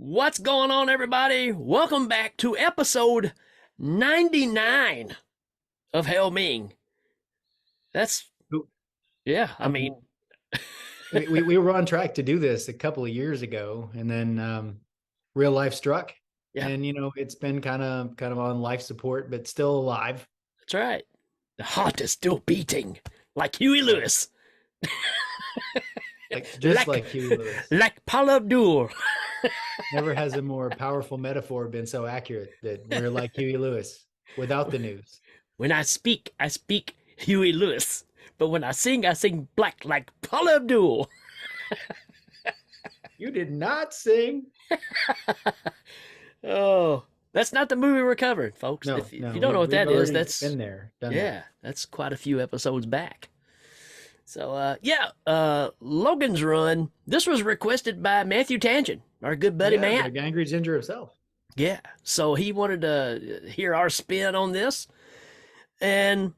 What's going on, everybody? Welcome back to episode 99 of Hell Ming. That's, yeah, I mean, we were on track to do this a couple of years ago, and then real life struck. yeah, And it's been kind of on life support, but still alive. that's right. The heart is still beating like Huey Lewis, Like just like Huey Lewis. like Paul Abdul. Never has a more powerful metaphor been so accurate that we're like Huey Lewis without the news. When I speak Huey Lewis, but when I sing black like Paul Abdul. You did not sing. Oh, that's not the movie we're covering, folks. No, if no, you don't know what that is, that's been there, done yeah, that. that's quite a few episodes back. So, Logan's Run. This was requested by Matthew Tangent, our good buddy Matt. The Angry Ginger himself. Yeah, so he wanted to hear our spin on this. And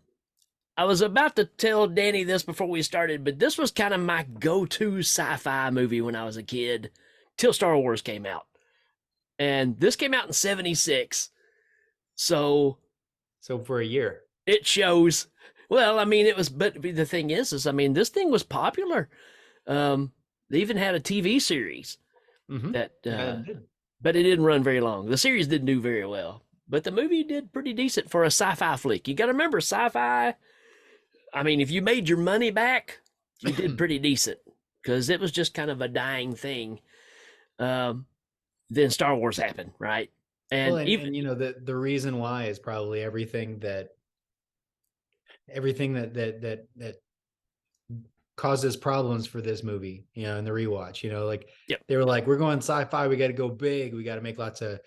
I was about to tell Danny this before we started, but this was kind of my go-to sci-fi movie when I was a kid, till Star Wars came out. And this came out in 76. So for a year. it shows. Well, I mean, it was, but the thing is, I mean, this thing was popular. They even had a TV series that, but it didn't run very long. The series didn't do very well, but the movie did pretty decent for a sci-fi flick. You got to remember, sci-fi. I mean, if you made your money back, you did pretty decent because it was just kind of a dying thing. Then Star Wars happened, right? And, well, and the reason why is probably everything that causes problems for this movie, in the rewatch. Like yep. They were like, we're going sci-fi, we got to go big, we got to make lots of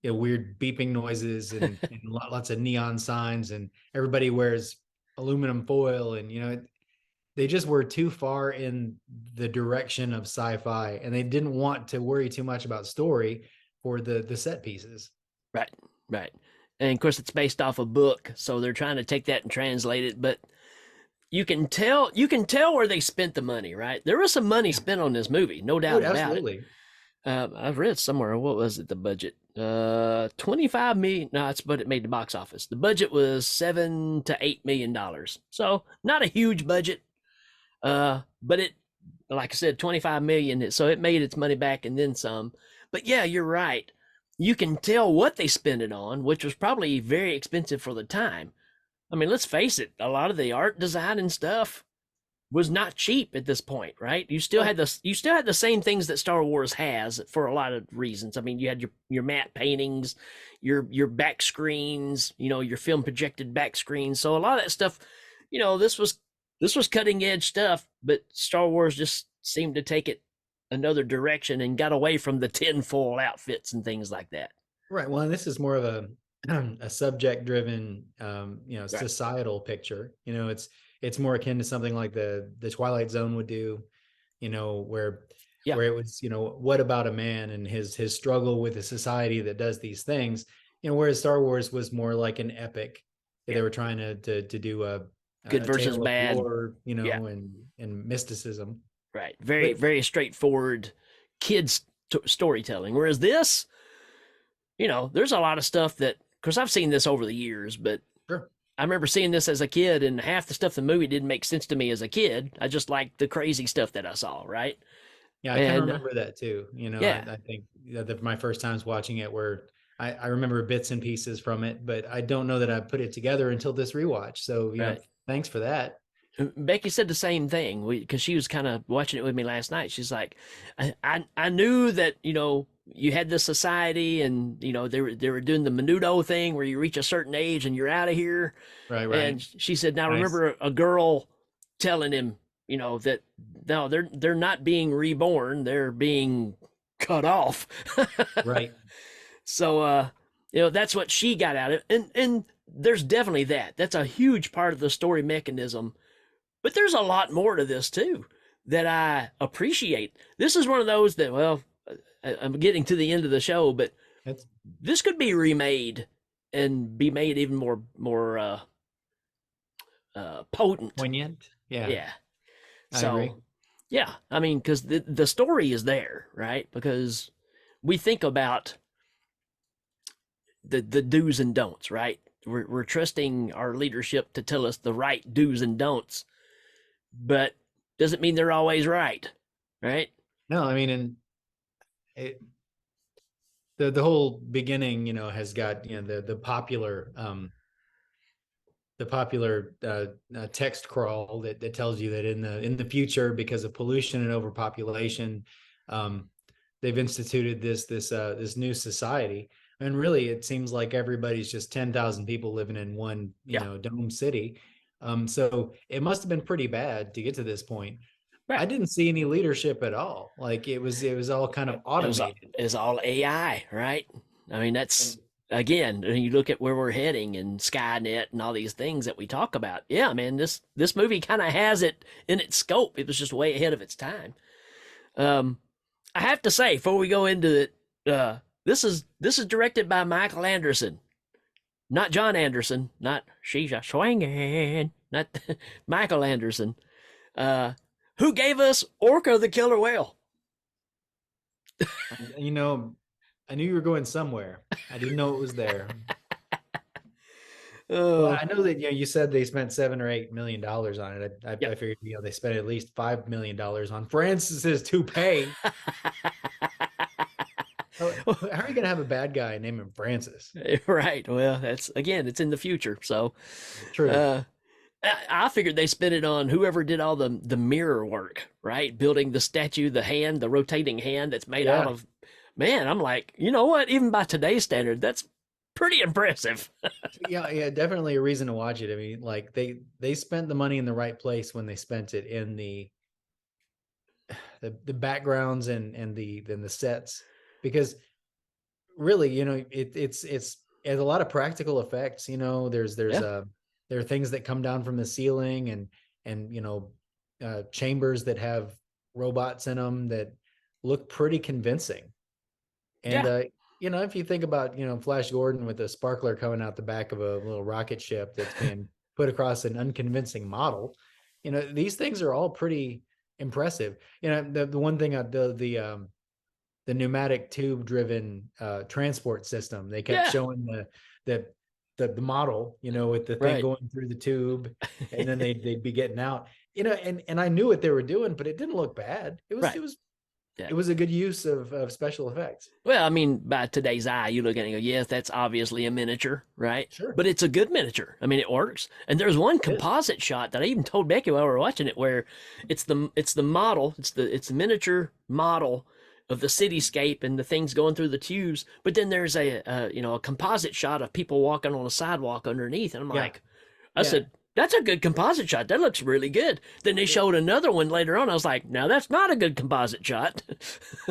weird beeping noises and lots of neon signs, and everybody wears aluminum foil, and they just were too far in the direction of sci-fi, and they didn't want to worry too much about story for the set pieces. Right. And of course, it's based off a book, so they're trying to take that and translate it. But you can tell where they spent the money, right? There was some money spent on this movie, no doubt about it. I've read somewhere, what was it? The budget, $25 million. No, that's what it made the box office. The budget was $7 to $8 million, so not a huge budget. But it, like I said, 25 million, so it made its money back and then some. But yeah, you're right. You can tell what they spent it on, which was probably very expensive for the time. I mean, let's face it, a lot of the art design and stuff was not cheap at this point, right? You still had the same things that Star Wars has for a lot of reasons. I mean, you had your matte paintings, your back screens, your film projected back screens. So a lot of that stuff, this was cutting edge stuff, but Star Wars just seemed to take it another direction and got away from the tinfoil outfits and things like that. Right. Well, and this is more of a subject driven, Right. societal picture. It's more akin to something like the Twilight Zone would do, where it was, what about a man and his struggle with a society that does these things, whereas Star Wars was more like an epic. They were trying to do a good versus bad, war, and mysticism. Right. Very straightforward kids storytelling. Whereas this, there's a lot of stuff that, because I've seen this over the years, but sure. I remember seeing this as a kid, and half the stuff in the movie didn't make sense to me as a kid. I just liked the crazy stuff that I saw, right? Yeah, I can remember that too. I think that my first times watching it were, I remember bits and pieces from it, but I don't know that I put it together until this rewatch. So, thanks for that. Becky said the same thing because she was kind of watching it with me last night. She's like, I knew that, you had this society and, they were doing the menudo thing where you reach a certain age and you're out of here. Right. And she said, now remember a girl telling him, that no, they're not being reborn. They're being cut off. Right. So, that's what she got out of it. And there's definitely that. That's a huge part of the story mechanism. But there's a lot more to this, too, that I appreciate. This is one of those that, well, I'm getting to the end of the show, but this could be remade and be made even more potent. Poignant. Yeah. Yeah. I agree. Yeah. I mean, because the story is there, right? Because we think about the do's and don'ts, right? We're trusting our leadership to tell us the right do's and don'ts, but doesn't mean they're always right, right? No, I mean, and it, the whole beginning, has got the popular text crawl that tells you that in the future, because of pollution and overpopulation, um, they've instituted this new society. And really, it seems like everybody's just 10,000 people living in one Yeah, dome city. So it must have been pretty bad to get to this point. I right. didn't see any leadership at all. Like it was all kind of It was automated. it's all AI, right? I mean, that's And again, you look at where we're heading and Skynet and all these things that we talk about. Yeah, man, this movie kind of has it in its scope. It was just way ahead of its time. Um, I have to say, before we go into it, this is directed by Michael Anderson, not John Anderson, not She's a Swingin', not Michael Anderson, uh, who gave us Orca the Killer Whale. you know, I knew you were going somewhere. I didn't know it was there. Well, Oh, I know that you said they spent $7 or $8 million on it. yep. I figured they spent at least $5 million on Francis's toupee. How are you gonna have a bad guy name him Francis? Right. Well, that's again, it's in the future. So, True. uh, I figured they spent it on whoever did all the mirror work, right? Building the statue, the hand, the rotating hand that's made out Yeah. of. Man, I'm like, you know what? Even by today's standard, that's pretty impressive. Yeah, yeah, definitely a reason to watch it. I mean, like they spent the money in the right place when they spent it in the backgrounds and the sets, because really, it's a lot of practical effects. There's Yeah. there are things that come down from the ceiling, and chambers that have robots in them that look pretty convincing. And Yeah. if you think about Flash Gordon with a sparkler coming out the back of a little rocket ship that's being put across an unconvincing model, these things are all pretty impressive. The one thing the pneumatic tube driven transport system, they kept Yeah. showing the the model, with the thing Right. going through the tube, and then they'd be getting out, and I knew what they were doing, but it didn't look bad. It was Right. it was Yeah. it was a good use of special effects. Well, I mean, by today's eye, you look at it and go, yes, that's obviously a miniature, right? Sure. But it's a good miniature. I mean, it works. And there's one It is. composite shot that I even told Becky while we were watching it, where it's the model, it's the miniature model of the cityscape and the things going through the tubes. But then there's a composite shot of people walking on a sidewalk underneath, and I'm Yeah. like, I Yeah. said, that's a good composite shot. That looks really good. Then they It- showed another one later on. I was like, now that's not a good composite shot.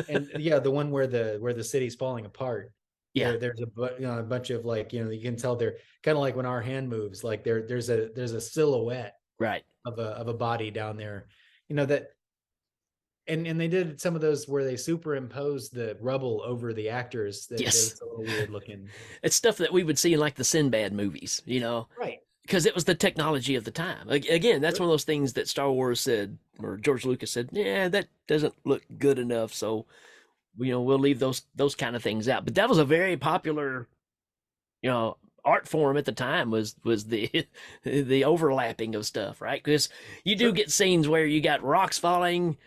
and yeah, the one where the city's falling apart. Yeah. There's a bunch of, like, you can tell they're kind of like when our hand moves, like there's a silhouette Right. of a body down there, that. And they did some of those where they superimposed the rubble over the actors. That Yes. was a little weird looking. It's stuff that we would see in like the Sinbad movies, Right. because it was the technology of the time. Again, that's Sure. one of those things that Star Wars said, or George Lucas said, yeah, that doesn't look good enough. So, we'll leave those kind of things out. But that was a very popular, art form at the time was the the overlapping of stuff, right? Because you do Sure. get scenes where you got rocks falling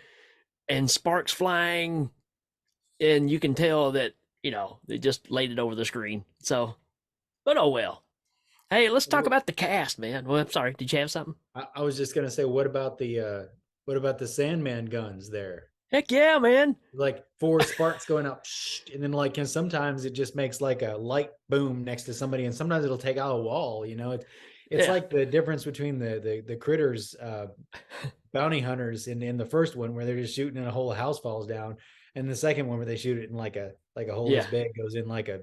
and sparks flying, and you can tell that they just laid it over the screen. So, but oh well. Hey, let's talk about the cast, man. Well, I'm sorry. Did you have something? I was just gonna say, what about the Sandman guns there? Heck yeah, man. Like four sparks going out, and then, like, and sometimes it just makes like a light boom next to somebody, and sometimes it'll take out a wall. It's Yeah. like the difference between the critters, bounty hunters in the first one, where they're just shooting and a whole house falls down, and the second one where they shoot it in like a hole Yeah. this big goes in like a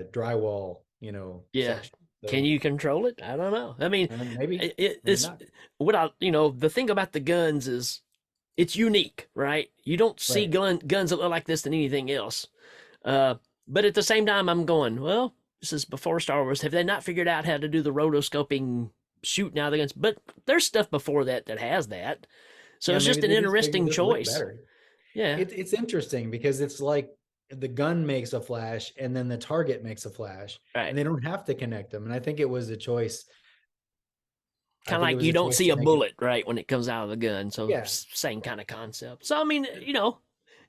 drywall, Yeah. section. Can So you control it? I don't know. I mean, maybe, maybe it's not. what the thing about the guns is it's unique, right? You don't see Right. guns that look like this than anything else. Uh, but at the same time, I'm going, well, this is before Star Wars. Have they not figured out how to do the rotoscoping shooting out of the guns? But there's stuff before that has that. So Yeah, it's maybe just an they just figured interesting this looked choice. better. Yeah. It's interesting because it's like the gun makes a flash and then the target makes a flash, Right. and they don't have to connect them. And I think it was a choice. I Kind of think it like was you a don't choice see to a make it. bullet, right, when it comes out of the gun. So Yeah, same kind of concept. So I mean,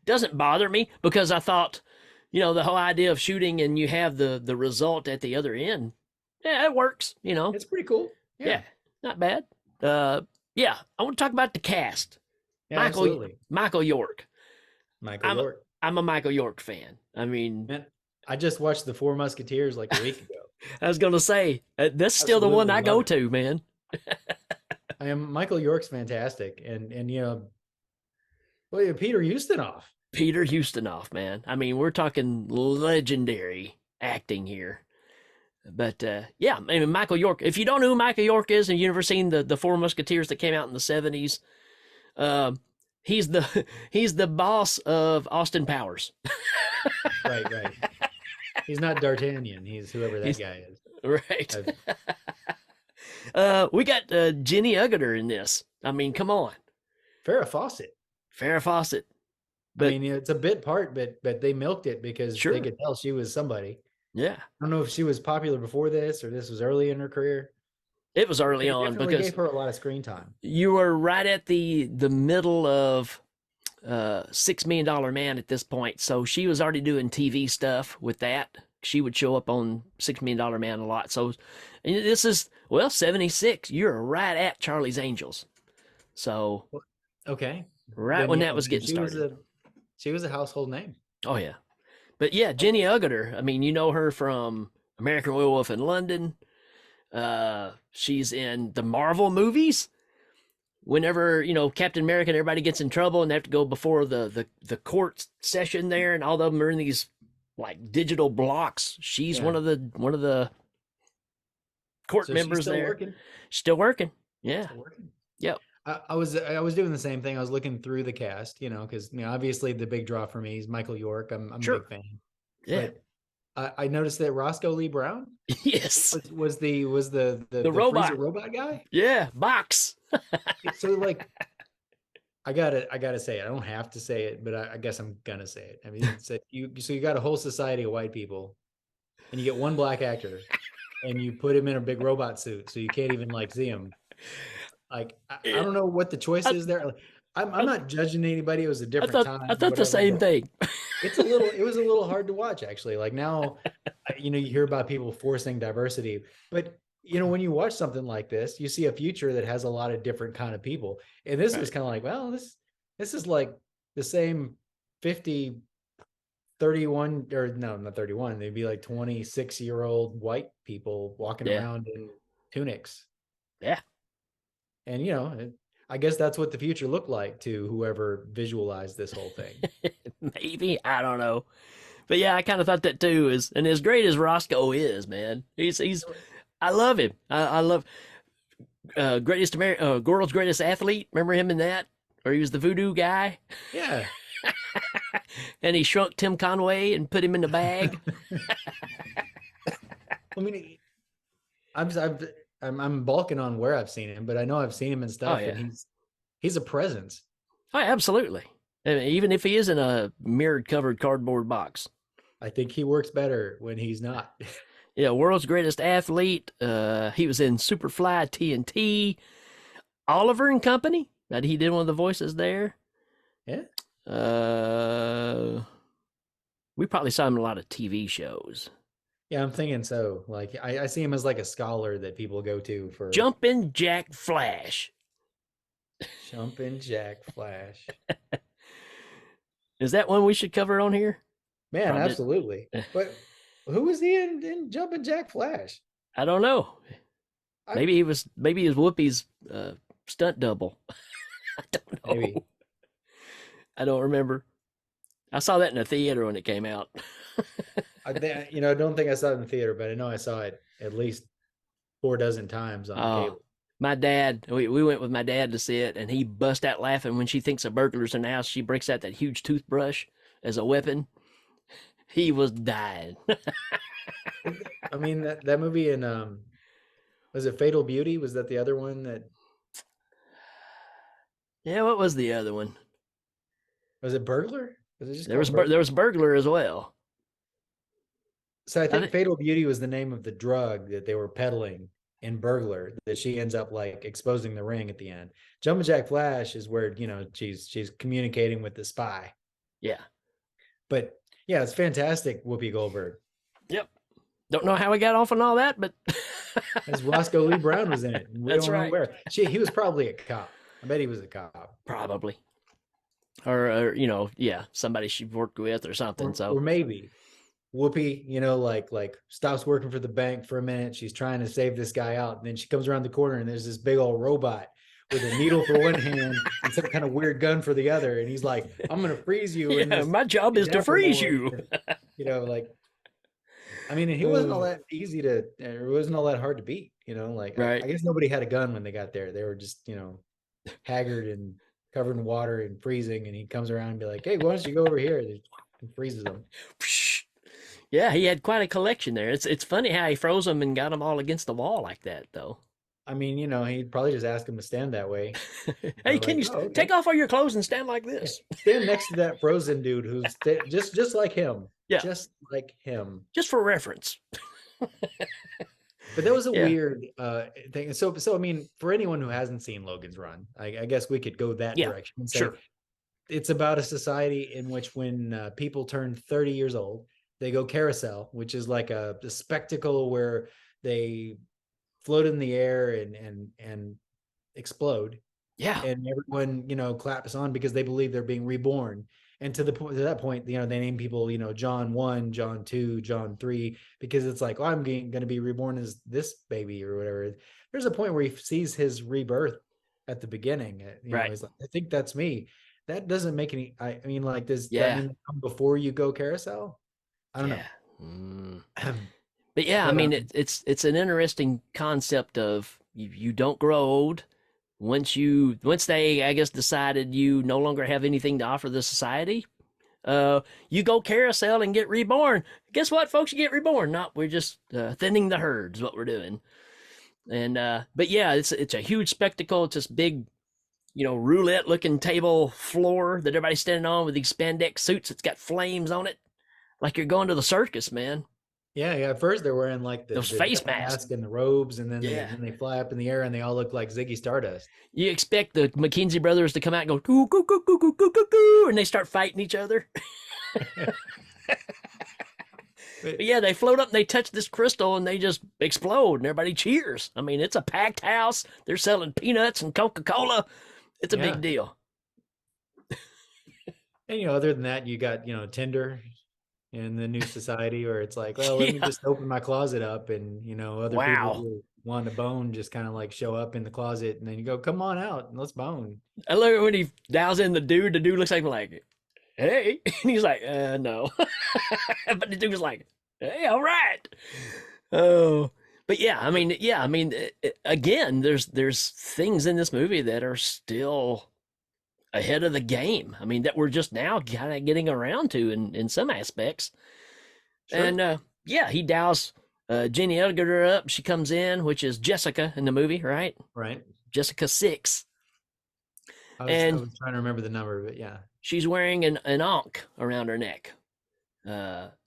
doesn't bother me because I thought, the whole idea of shooting and you have the result at the other end. Yeah, it works, it's pretty cool. Yeah, Yeah, not bad. Uh yeah, I want to talk about the cast. yeah, Michael absolutely. Michael York. Michael I'm York. I'm a Michael York fan. I mean, Man, I just watched The Four Musketeers like a week ago. I was gonna say that's still the one Absolutely I love go it. to, man. I am Michael York's fantastic, and well, yeah, Peter Ustinov. Peter Ustinov, man. I mean, we're talking legendary acting here. But yeah, I mean, Michael York. If you don't know who Michael York is, and you've never seen the Four Musketeers that came out in the '70s, he's the he's the boss of Austin Powers. Right, right. He's not D'Artagnan. He's whoever that He's guy is. right. I've, We got Jenny Agutter in this. I mean, come on, Farrah Fawcett. Farrah Fawcett. I But mean, it's a bit part, but they milked it because they sure, could tell she was somebody. yeah, I don't know if she was popular before this or this was early in her career. it was early They on definitely because gave her a lot of screen time. you were right at the middle of $6 Million Man at this point. So she was already doing TV stuff with that. She would show up on $6 Million Man a lot. So this is, well, 76. You're right at Charlie's Angels. So Okay, right then when yeah, that was then getting started. she was a household name. Oh, yeah. But yeah, Jenny Agutter. I mean, you know her from American Werewolf in London. She's in the Marvel movies. Whenever Captain America and everybody gets in trouble and they have to go before the court session there, and all of them are in these like digital blocks. She's Yeah. one of the court So she's members still there. working. Still working. Yeah. Still working. Yep. I was doing the same thing. I was looking through the cast, because obviously the big draw for me is Michael York. I'm a Sure. big fan. Yeah. But I noticed that Roscoe Lee Brown Yes. was the The freezer robot. robot guy. Yeah. Box. So like I gotta say it. I don't have to say it, but I guess I'm gonna say it. I mean, you got a whole society of white people, and you get one black actor, and you put him in a big robot suit, so you can't even like see him. Like I don't know what the choice is there. Like, I'm not judging anybody. It was a different time. I thought the whatever, same but thing. it was a little hard to watch actually. Like now, you hear about people forcing diversity, but when you watch something like this, you see a future that has a lot of different kind of people. And this was Right. kind of like, well, this is like the same 50, 31, or no, not 31. They'd be like 26-year-old white people walking Yeah. around in tunics. Yeah. And I guess that's what the future looked like to whoever visualized this whole thing. Maybe. I don't know. But yeah, I kind of thought that too. And as great as Roscoe is, man, he's I love him. I love world's greatest athlete. Remember him in that, or he was the voodoo guy, Yeah. and he shrunk Tim Conway and put him in the bag. I mean, I'm balking on where I've seen him, but I know I've seen him in stuff, Oh, yeah. and he's a presence. Oh, absolutely. I mean, even if he is in a mirrored covered cardboard box. I think he works better when he's not. Yeah, world's greatest athlete. He was in Superfly TNT, Oliver and Company. That he did one of the voices there. Yeah. We probably saw him in a lot of TV shows. Yeah, I'm thinking so. Like I see him as like a scholar that people go to for Jumpin' Jack Flash. Jumpin' Jack Flash. Is that one we should cover on here? Man, Probably. absolutely. But who was he in Jumpin' Jack Flash? I don't know. I- Maybe he was Whoopi's stunt double. I don't know. Maybe. I don't remember. I saw that in a theater when it came out. I don't think I saw it in the theater, but I know I saw it at least 4 dozen times on cable. My dad, we went with my dad to see it, and he bust out laughing when she thinks a burglar's in the house. She breaks out that huge toothbrush as a weapon. He was dying. I mean that movie in was it Fatal Beauty? Was that the other one that Yeah, what was the other one? was it Burglar? Was it just There called was Burglar? there was burglar as well. So I I think think, Fatal Beauty was the name of the drug that they were peddling in Burglar that she ends up like exposing the ring at the end. Jumpin' Jack Flash is where, she's communicating with the spy. yeah, But yeah, it's fantastic, Whoopi Goldberg. yep. Don't know how we got off on all that, but As Roscoe Lee Brown was in it. And we that's don't know right. where. He was probably a cop. I bet he was a cop. Probably. Or yeah, somebody she worked with or something. Or So maybe Whoopi, like stops working for the bank for a minute. She's trying to save this guy out. And then she comes around the corner and there's this big old robot with a needle for one hand and some kind of weird gun for the other. And he's like, I'm gonna freeze you in yeah, this my job is to freeze Nevermore. you. Like I mean, and he wasn't all that easy to, it wasn't all that hard to beat, like Right. I guess nobody had a gun when they got there. They were just, haggard and covered in water and freezing. And he comes around and be like, hey, why don't you go over here? And freezes them. Yeah, he had quite a collection there. It's funny how he froze them and got them all against the wall like that, though. I mean, he'd probably just ask him to stand that way. Hey, can Like, you oh, okay. take off all your clothes and stand like this? Stand next to that frozen dude who's just like him. Yeah. Just like him. Just for reference. But that was a Yeah. weird thing. So I mean, for anyone who hasn't seen Logan's Run, I guess we could go that Yeah, direction and say sure. it's about a society in which when people turn 30 years old, they go carousel, which is like a spectacle where they float in the air and explode. Yeah. And everyone, claps on because they believe they're being reborn. And to that point, they name people, John 1, John 2, John 3, because it's like, oh, I'm going to be reborn as this baby or whatever. There's a point where he sees his rebirth at the beginning. Right. He's like, I think that's me. That doesn't make any, I mean, like, does Yeah. that mean come before you go carousel? I don't know. know. But yeah, I mean, it's an interesting concept of you don't grow old. Once they, I guess, decided you no longer have anything to offer the society, you go carousel and get reborn. Guess what, folks? You get reborn. Not we're just thinning the herd is what we're doing. And but yeah, it's a huge spectacle. It's this big, roulette looking table floor that everybody's standing on with these spandex suits. It's got flames on it, like you're going to the circus, man. Yeah. At first they're wearing like those the face mask and the robes, and then Yeah. they fly up in the air and they all look like Ziggy Stardust. You expect the McKenzie brothers to come out and go coo coo coo coo coo coo coo coo, and they start fighting each other. But yeah, they float up and they touch this crystal and they just explode and everybody cheers. I mean, it's a packed house. They're selling peanuts and Coca-Cola. It's a Yeah. big deal. And other than that, you got Tinder in the new society where it's like, well, let me Yeah. just open my closet up, and other Wow. people who want to bone just kind of like show up in the closet, and then you go, come on out and let's bone. I look at when he dials in the dude looks like, hey, and he's like, no. But the dude was like, hey, all right. Oh, but yeah, I mean, again, there's things in this movie that are still ahead of the game. I mean, that we're just now kind of getting around to in some aspects. Sure. And yeah, he dials Jenny Edgar up. She comes in, which is Jessica in the movie, right? Right. Jessica 6. I And was trying to remember the number, but yeah. she's wearing an ankh around her neck.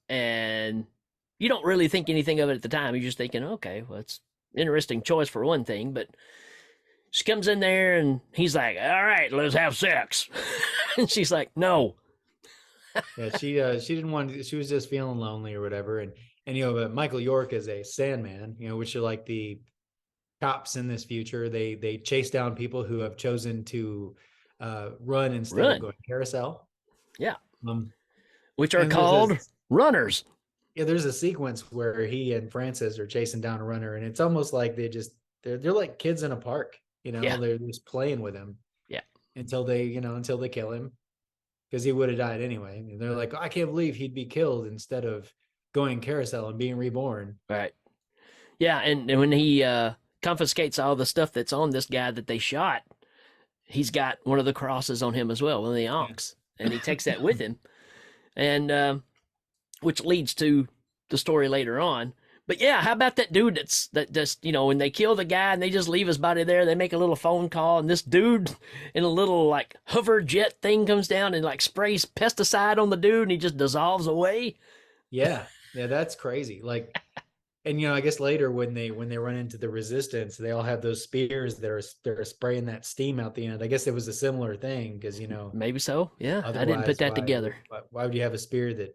And you don't really think anything of it at the time. You're just thinking, okay, well, it's an interesting choice for one thing, but she comes in there and he's like, all right, let's have sex. And she's like, no. Yeah, she didn't want to, she was just feeling lonely or whatever. And but Michael York is a Sandman, which are like the cops in this future. They chase down people who have chosen to run instead of going carousel. Yeah. Which are called runners. Yeah, there's a sequence where he and Francis are chasing down a runner, and it's almost like they're like kids in a park. They're just playing with him. Yeah. Until they kill him, because he would have died anyway. And they're like, oh, I can't believe he'd be killed instead of going carousel and being reborn. Right. Yeah, and when he confiscates all the stuff that's on this guy that they shot, he's got one of the crosses on him as well, one of the ankhs, and he takes that with him, and which leads to the story later on. But yeah, how about that dude that just, when they kill the guy and they just leave his body there, they make a little phone call, and this dude in a little like hover jet thing comes down and like sprays pesticide on the dude and he just dissolves away. Yeah, yeah, that's crazy. Like, and I guess later when they run into the resistance, they all have those spears that are spraying that steam out the end. I guess it was a similar thing because Maybe so. Yeah, I didn't put otherwise, that together. why would you have a spear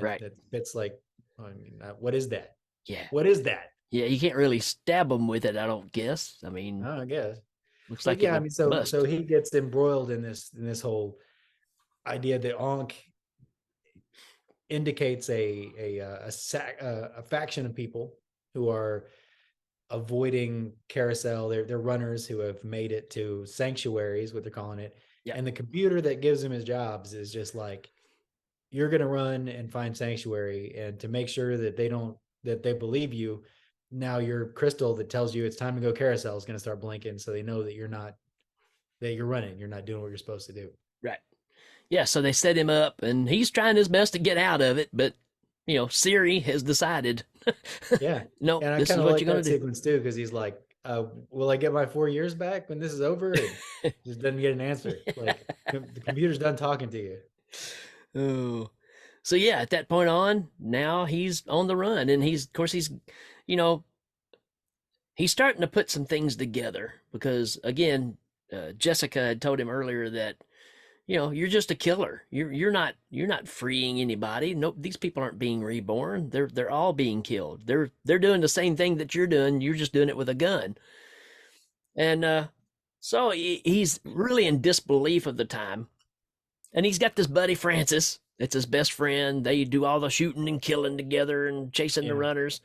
Right. that spits like? I mean, what is that? Yeah. What is that? Yeah, you can't really stab them with it, I don't guess. I mean, Oh, I guess. looks But like it yeah, I will mean, so bust. he gets embroiled in this whole idea that Ankh indicates a faction of people who are avoiding carousel. They're runners who have made it to sanctuaries, what they're calling it. Yeah. And the computer that gives him his jobs is just like, you're going to run and find sanctuary, and to make sure that they believe you. Now your crystal that tells you it's time to go carousel is going to start blinking, so they know that you're running, you're not doing what you're supposed to do. Right. Yeah, so they set him up and he's trying his best to get out of it, but Siri has decided, Yeah. no, And I this kind is of what like you're that gonna sequence too, because he's like, will I get my 4 years back when this is over? And just doesn't get an answer. do. Like, the computer's done talking to you. Oh. So yeah, at that point on, now he's on the run and he's of course you know, he's starting to put some things together because again, Jessica had told him earlier that you're just a killer. You're not freeing anybody. No, these people aren't being reborn. They're all being killed. They're doing the same thing that you're doing. You're just doing it with a gun. And so he's really in disbelief of the time. And he's got this buddy Francis. It's his best friend. They do all the shooting and killing together and chasing the Yeah. runners.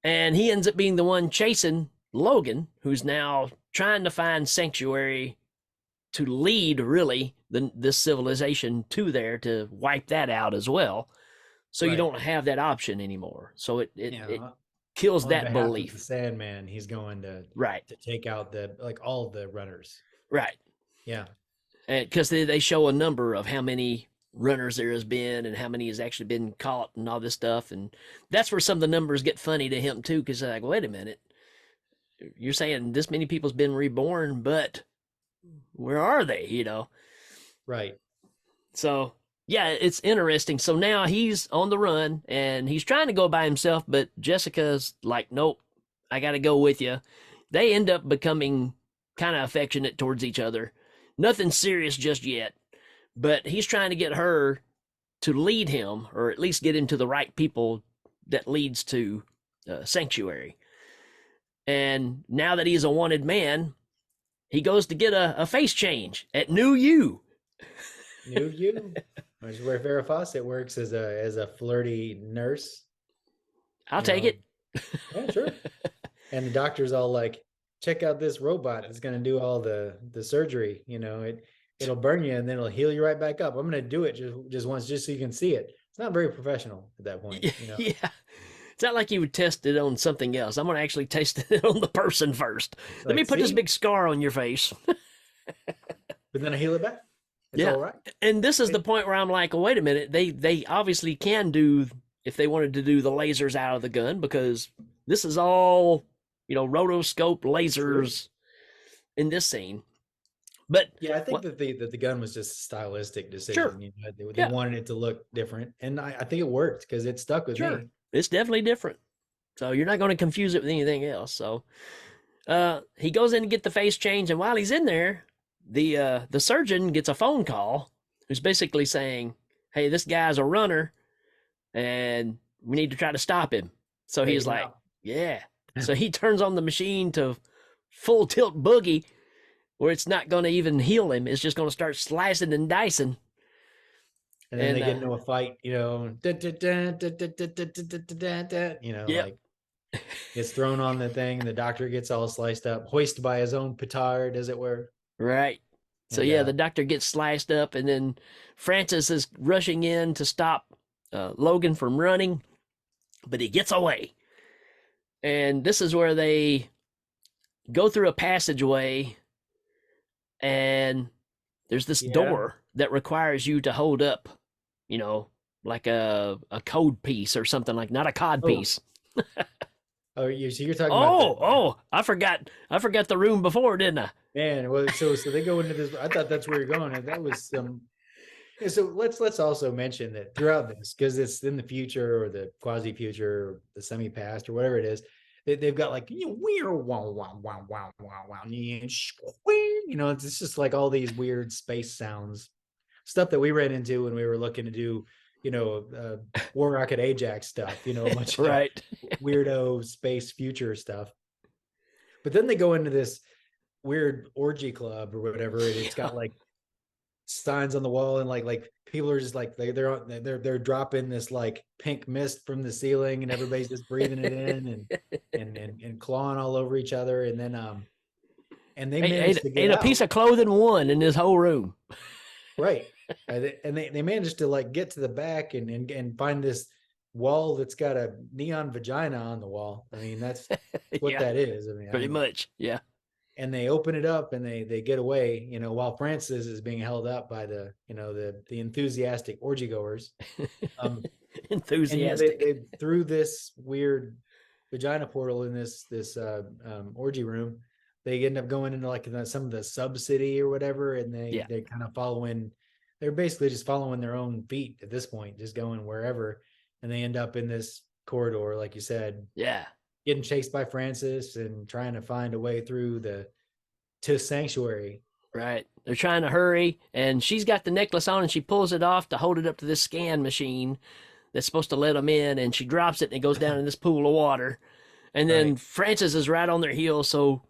And he ends up being the one chasing Logan, who's now trying to find sanctuary to lead really this civilization to there to wipe that out as well. So you Right. don't have that option anymore. So it Yeah. kills On that behalf of the belief. Sandman, he's going Right. to take out all of the runners. Right. Yeah. And because they show a number of how many runners there has been and how many has actually been caught and all this stuff, and that's where some of the numbers get funny to him too, because they're like, wait a minute, you're saying this many people's been reborn, but where are they? Right. So yeah, it's interesting. So now he's on the run and he's trying to go by himself, but Jessica's like, nope, I got to go with you. They end up becoming kind of affectionate towards each other. Nothing serious just yet, but he's trying to get her to lead him, or at least get him to the right people that leads to sanctuary. And now that he's a wanted man, he goes to get a face change at New You. New You, which is where Farrah Fawcett works as a flirty nurse. I'll take it. Yeah, sure. And the doctor's all like, check out this robot that's going to do all the surgery. It'll burn you and then it'll heal you right back up. I'm going to do it just once, just so you can see it. It's not very professional at that point. Yeah. It's not like you would test it on something else. I'm going to actually test it on the person first. Let me put this big scar on your face. But then I heal it back. It's Yeah. all right. And this is the point where I'm like, wait a minute. They obviously can do, if they wanted to do the lasers out of the gun, because this is all, rotoscope lasers in this scene. But yeah, I think that the gun was just a stylistic decision. Sure. They wanted it to look different, and I think it worked because it stuck with me. It's definitely different. So you're not going to confuse it with anything else. So he goes in to get the face change, and while he's in there, the surgeon gets a phone call who's basically saying, "Hey, this guy's a runner, and we need to try to stop him." So he's like, "Yeah." So he turns on the machine to full tilt boogie, where it's not going to even heal him. It's just going to start slicing and dicing. And then they get into a fight, Yep. like gets thrown on the thing, and the doctor gets all sliced up, hoisted by his own petard, as it were. Right. So And, yeah, the doctor gets sliced up, and then Francis is rushing in to stop Logan from running, but he gets away. And this is where they go through a passageway, and there's this door that requires you to hold up, like a code piece or something, like not a cod Oh, piece. oh, so you're talking about the Oh, I forgot the room before, didn't I? man. Well, so they go into this. I thought that's where you're going, and that was some. Yeah, so let's also mention that throughout this, because it's in the future or the quasi future, or the semi past or whatever it is, they've got like weird wow wow wow wow wow wow, it's just like all these weird space sounds, stuff that we ran into when we were looking to do, War Rocket Ajax stuff, a bunch of Right. weirdo space future stuff. But then they go into this weird orgy club or whatever, and it's got like signs on the wall, and like people are just like they're dropping this like pink mist from the ceiling, and everybody's just breathing it in and clawing all over each other, and then and they managed to get Ain't a piece out. of clothing one in this whole room. Right. And they managed to like get to the back and find this wall that's got a neon vagina on the wall. I mean, that's what Yeah, that is. I pretty mean, much. Yeah. and they open it up and they get away, while Francis is being held up by the enthusiastic orgy goers. Um, and Enthusiastic. they through this weird vagina portal in this orgy room, they end up going into like some of the sub city or whatever, and Yeah. they kind of following. They're basically just following their own feet at this point, just going wherever, and they end up in this corridor, like you said, Yeah. getting chased by Francis and trying to find a way through the to sanctuary. Right. They're trying to hurry, and she's got the necklace on, and she pulls it off to hold it up to this scan machine that's supposed to let them in, and she drops it, and it goes down in this pool of water. And then Right. Francis is right on their heels, so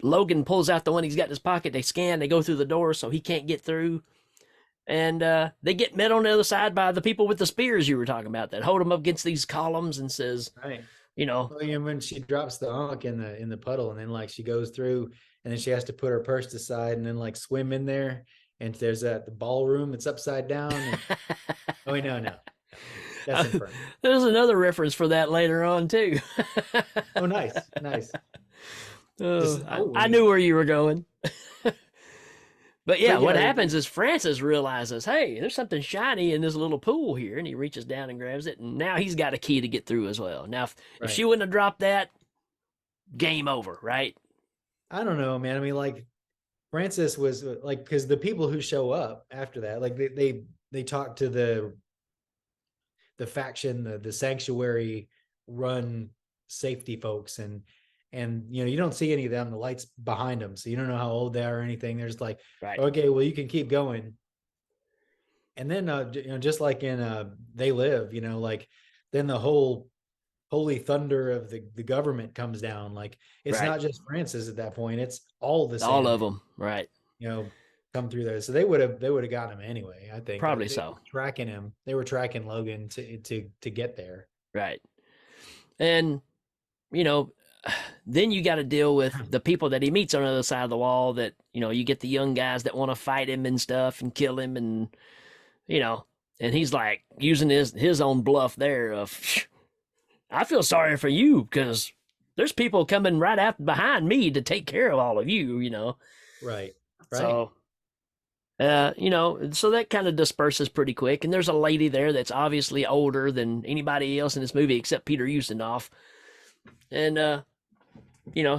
Logan pulls out the one he's got in his pocket. They scan, they go through the door, so he can't get through. And they get met on the other side by the people with the spears you were talking about that hold them up against these columns and says, Right. you know, Well, when she drops the ankh in the puddle, and then like she goes through, and then she has to put her purse aside, and then like swim in there, and there's the ballroom that's upside down. And oh wait, no, that's Inferno. there's another reference for that later on too. Oh, nice, nice. Oh, Just I knew where you were going. But so yeah, what yeah, happens is Francis realizes, hey, there's something shiny in this little pool here, and he reaches down and grabs it, and now he's got a key to get through as well. Now, if she right. wouldn't have dropped that, game over, right? I don't know, man. I mean, like Francis was like, because the people who show up after that, like they talk to the faction, the sanctuary run safety folks, and you don't see any of them, the lights behind them, so you don't know how old they are or anything. They're just like, Right. okay, well, you can keep going. And then just like in They Live, like then the whole holy thunder of the government comes down. Like it's Right. not just Francis at that point, it's all the All of Sandmen, them. Right. you know come through there. So they would have gotten him anyway. I think Probably they were so. tracking him, they were tracking Logan to get there. Right. And, you know, then you got to deal with the people that he meets on the other side of the wall that, you get the young guys that want to fight him and stuff and kill him and, you know, and he's like using his own bluff there of, I feel sorry for you because there's people coming right after behind me to take care of all of you. Right. Right. So, so that kind of disperses pretty quick. And there's a lady there that's obviously older than anybody else in this movie except Peter Ustinov. And,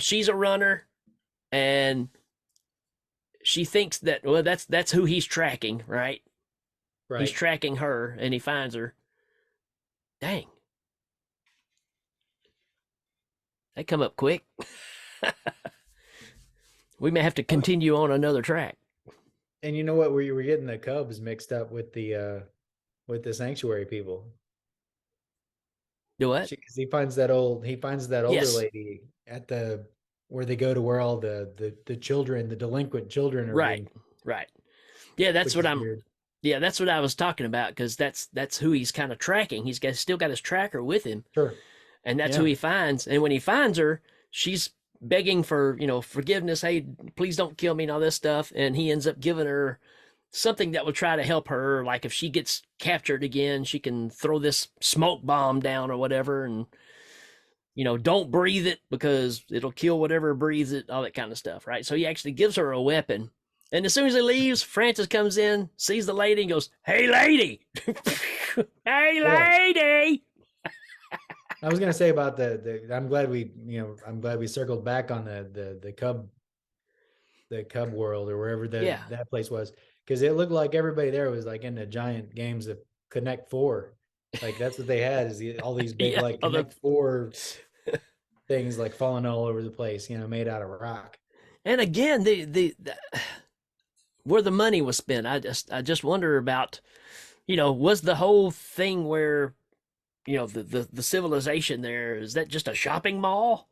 she's a runner and she thinks that, well, that's who he's tracking, right? He's Right. tracking her and he finds her. Dang. They come up quick. We may have to continue on another track. And you know what, we were getting the Cubs mixed up with the sanctuary people. Do what? Because he finds that older Yes. lady at the where they go to where all the children, the delinquent children, are Right. being, Right. Yeah, which is weird. that's what I was talking about because that's who he's kind of tracking. Still got his tracker with him, Sure. and that's who Yeah. he finds. And when he finds her, she's begging for forgiveness. Hey, please don't kill me and all this stuff. And he ends up giving her something that will try to help her. Like if she gets captured again, she can throw this smoke bomb down or whatever, and don't breathe it because it'll kill whatever breathes it. All that kind of stuff, right? So he actually gives her a weapon And as soon as he leaves, Francis comes in, sees the lady, and goes, "Hey, lady! Hey, Yeah. lady!" I was gonna say about I'm glad we circled back on the Cub world or wherever Yeah, that place was, because it looked like everybody there was like in the giant games of Connect Four. Like that's what they had, is all these big yeah. like Connect Four things like falling all over the place, made out of rock. And again, the where the money was spent, I just wonder about, was the whole thing where, the civilization there, is that just a shopping mall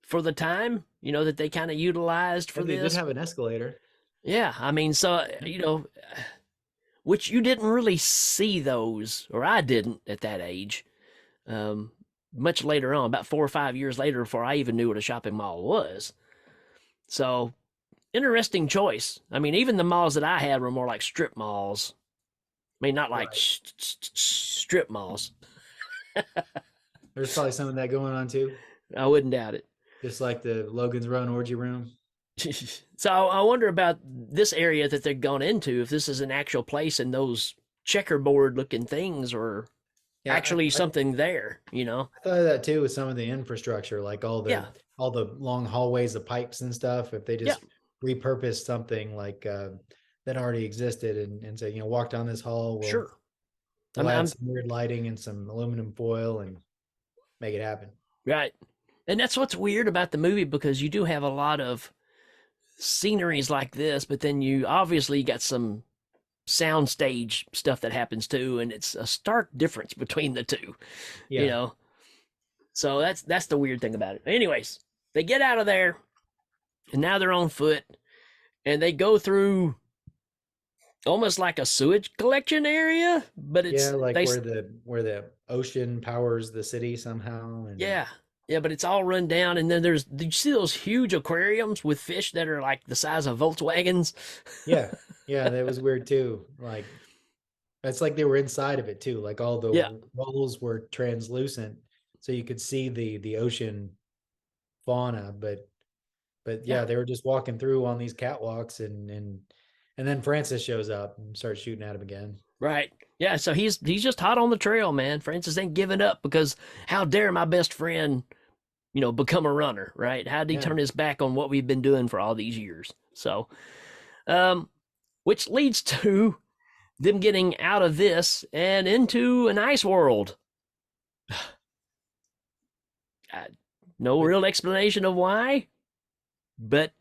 for the time, that they kind of utilized for And they did this? have an escalator. Yeah, I mean, so, which you didn't really see those, or I didn't at that age. Um, Much later on, about 4 or 5 years later, before I even knew what a shopping mall was. So, interesting choice. I mean, even the malls that I had were more like strip malls. I mean, not like Right. strip malls. There's probably some of that going on too. I wouldn't doubt it. Just like the Logan's Run orgy room. So I wonder about this area that they've gone into, if this is an actual place and those checkerboard looking things are Yeah, actually something there. I thought of that too with some of the infrastructure, like Yeah, all the long hallways of pipes and stuff. If they yeah, just repurposed something like that already existed, and say, walk down this hall, sure. we'll I'm, add I'm some weird lighting and some aluminum foil and make it happen. right. And that's what's weird about the movie, because you do have a lot of sceneries like this, but then you obviously got some soundstage stuff that happens too, and it's a stark difference between the two, you Yeah, know. So that's the weird thing about it. Anyways, they get out of there, and now they're on foot, and they go through almost like a sewage collection area, but yeah, it's like they where the ocean powers the city somehow, and yeah. Yeah, but it's all run down, and then did you see those huge aquariums with fish that are like the size of Volkswagens? yeah, yeah, that was weird too. Like it's like they were inside of it too. Like all the Yeah, walls were translucent, so you could see the ocean fauna. But yeah, yeah, they were just walking through on these catwalks, and then Francis shows up and starts shooting at him again. right. Yeah, so he's just hot on the trail, man. Francis ain't giving up, because how dare my best friend, become a runner, right? How did he Yeah, turn his back on what we've been doing for all these years? So, um, which leads to them getting out of this and into an ice world. No but real explanation of why, but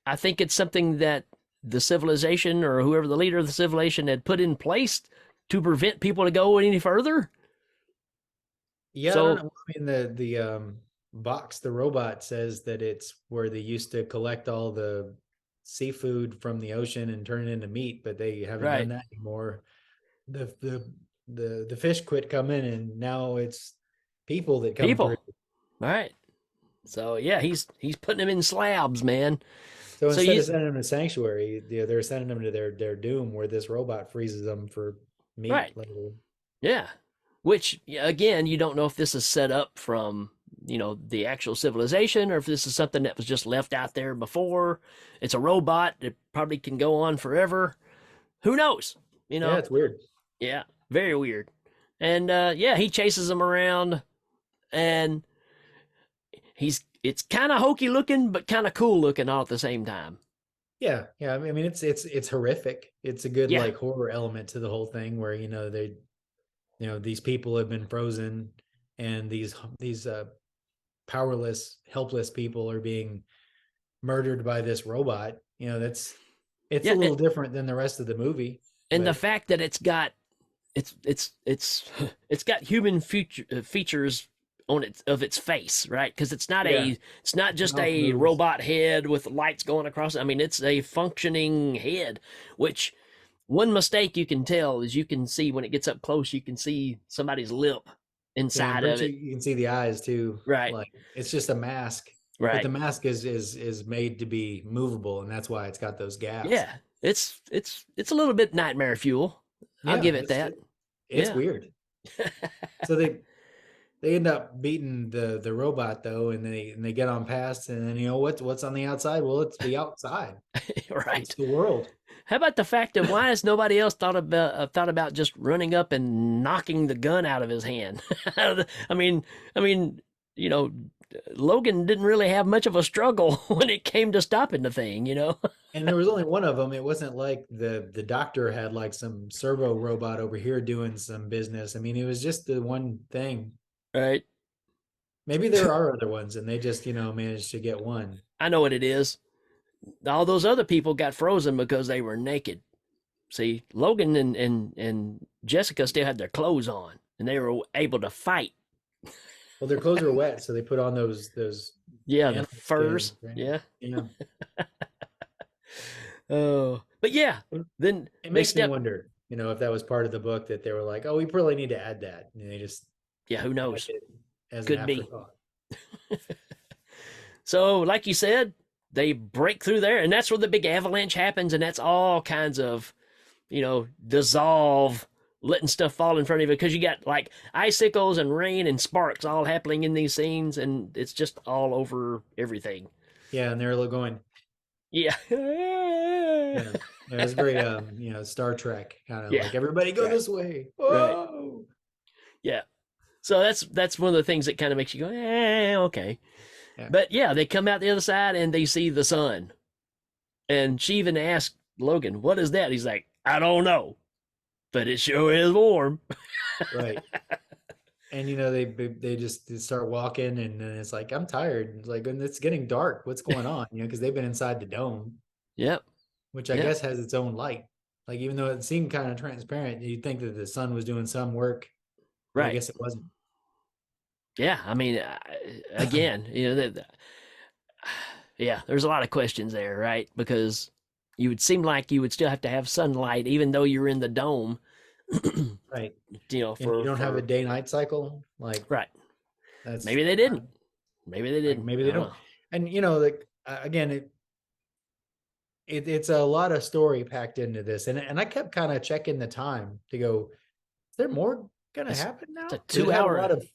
I think it's something that the civilization, or whoever the leader of the civilization, had put in place to prevent people to go any further. yeah, I don't So, know. I mean, the box, the robot says that it's where they used to collect all the seafood from the ocean and turn it into meat, but they haven't done right, that anymore. The fish quit coming, and now it's people that come through. people, right? So yeah, he's putting them in slabs, man. So So instead of you sending them to sanctuary, they're sending them to their doom, where this robot freezes them for meat right, later. yeah. Which, yeah, again, you don't know if this is set up from the actual civilization, or if this is something that was just left out there before. It's a robot that probably can go on forever. Who knows? You Yeah, know? it's weird. Yeah, very weird. And yeah, he chases them around, and it's kind of hokey looking, but kind of cool looking all at the same time. Yeah, yeah. I mean, it's horrific. It's a good Yeah, like horror element to the whole thing, where these people have been frozen, and these powerless, helpless people are being murdered by this robot. It's a yeah, little different than the rest of the movie, and the but fact that it's it's got human features on its face, right? Because yeah, it's not just mouth a moves. robot head with lights going across it. I mean, it's a functioning head. Which, one mistake you can tell is, you can see when it gets up close, you can see somebody's lip Yeah, and inside of virtually it. you can see the eyes too. Right, Like it's just a mask, but the right. mask is made to be movable, and that's why it's got those gaps. Yeah, it's a little bit nightmare fuel. I'll Yeah, give it that. it's Yeah, weird. So they they end up beating the robot though, and they get on past, and then what's on the outside? Well, it's the outside. It's Right. the world. How about the fact that why has nobody else thought about just running up and knocking the gun out of his hand? I mean, I mean, you know, Logan didn't really have much of a struggle when it came to stopping the thing. And there was only one of them. It wasn't like the doctor had like some servo robot over here doing some business. I mean, it was just the one thing. Right? Maybe there are other ones, and they just managed to get one. I know what it is. All those other people got frozen because they were naked. See, Logan and Jessica still had their clothes on, and they were able to fight. Well, their clothes are wet, so they put on those Yeah, the animal skins, furs. right? Yeah. Yeah. Oh, but yeah. Then It they makes me step. wonder, if that was part of the book that they were like, oh, we probably need to add that. And they just Yeah, who added knows? it as an Could be. afterthought. So, like you said, they break through there, and that's where the big avalanche happens, and that's all kinds of, dissolve, letting stuff fall in front of you because you got like icicles and rain and sparks all happening in these scenes, and it's just all over everything. Yeah, and they're going, Yeah. yeah. Yeah, it's very Star Trek kind of Yeah. like everybody go Right. this way. Right. Whoa. Yeah. So that's one of the things that kind of makes you go, okay. Yeah. But yeah, they come out the other side and they see the sun. And she even asked Logan, "What is that?" He's like, "I don't know, but it sure is warm." Right. And they just start walking, and then it's like, I'm tired. It's like, and it's getting dark. What's going on? Because they've been inside the dome, Yep. which I Yep. guess has its own light. Like, even though it seemed kind of transparent, you'd think that the sun was doing some work, but I Right. guess it wasn't. Yeah. I mean, again, yeah, there's a lot of questions there, right? Because you would seem like you would still have to have sunlight, even though you're in the dome. Right. And you For don't have a day-night cycle. Like, right. that's Maybe they didn't. Maybe they like, didn't. maybe I they don't don't. know. And like, again, it's a lot of story packed into this, and I kept kind of checking the time to go, is there more gonna It's happen it's now? a Because it two had a hour lot of it's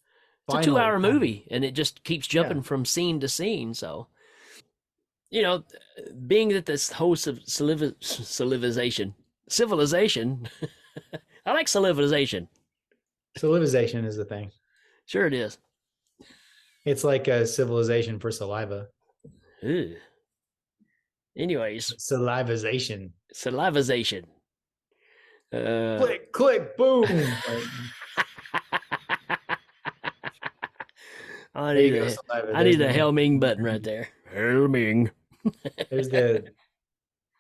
a two final hour kind of, movie, and it just keeps yeah. jumping from scene to scene. So you know, being that this host of civilization, I like civilization. Civilization is the thing. Sure, it is. It's like a civilization for saliva. Ugh. Anyways, Salivization. salivization. Uh, Click, click, boom. Like, I there need you go, a saliva. I There's need the a name. Helming button right there. Helming. There's the